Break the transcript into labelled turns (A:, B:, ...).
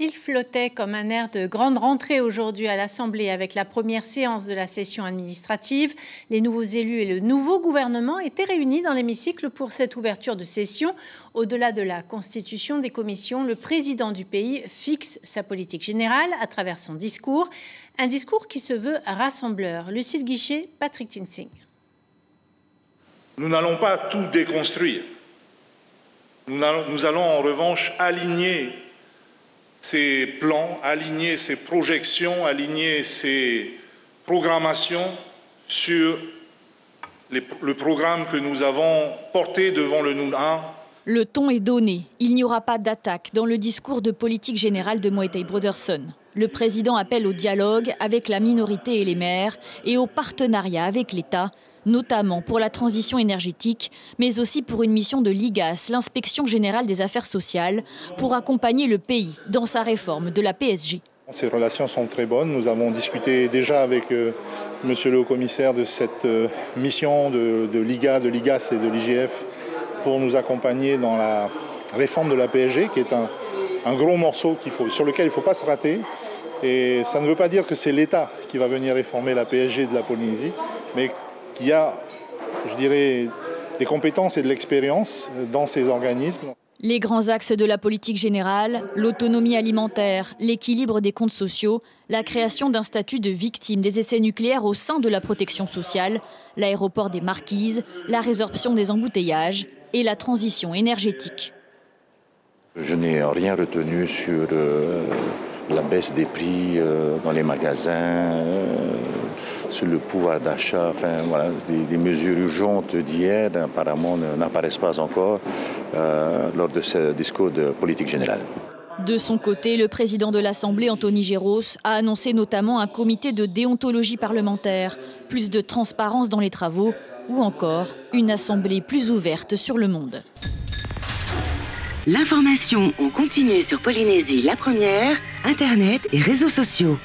A: Il flottait comme un air de grande rentrée aujourd'hui à l'Assemblée avec la première séance de la session administrative. Les nouveaux élus et le nouveau gouvernement étaient réunis dans l'hémicycle pour cette ouverture de session. Au-delà de la constitution des commissions, le président du pays fixe sa politique générale à travers son discours. Un discours qui se veut rassembleur. Lucille Guichet, Patrick Tinsing.
B: Nous n'allons pas tout déconstruire. Nous allons en revanche aligner ces plans, aligner ces projections, aligner ces programmations sur le programme que nous avons porté devant le NUN1.
C: Le ton est donné. Il n'y aura pas d'attaque dans le discours de politique générale de Moetai Broderson. Le président appelle au dialogue avec la minorité et les maires et au partenariat avec l'État, notamment pour la transition énergétique, mais aussi pour une mission de l'IGAS, l'Inspection générale des affaires sociales, pour accompagner le pays dans sa réforme de la PSG.
D: Ces relations sont très bonnes. Nous avons discuté déjà avec monsieur le haut-commissaire de cette mission de l'IGA, de l'IGAS et de l'IGF pour nous accompagner dans la réforme de la PSG, qui est un gros morceau sur lequel il ne faut pas se rater. Et ça ne veut pas dire que c'est l'État qui va venir réformer la PSG de la Polynésie, mais qu'il y a, je dirais, des compétences et de l'expérience dans ces organismes.
C: Les grands axes de la politique générale, l'autonomie alimentaire, l'équilibre des comptes sociaux, la création d'un statut de victime des essais nucléaires au sein de la protection sociale, l'aéroport des Marquises, la résorption des embouteillages et la transition énergétique.
E: Je n'ai rien retenu sur la baisse des prix dans les magasins, sur le pouvoir d'achat. Enfin, voilà, des mesures urgentes d'hier apparemment n'apparaissent pas encore lors de ce discours de politique générale.
C: De son côté, le président de l'Assemblée, Anthony Géros, a annoncé notamment un comité de déontologie parlementaire, plus de transparence dans les travaux ou encore une assemblée plus ouverte sur le monde.
F: L'information en continu sur Polynésie la première, Internet et réseaux sociaux.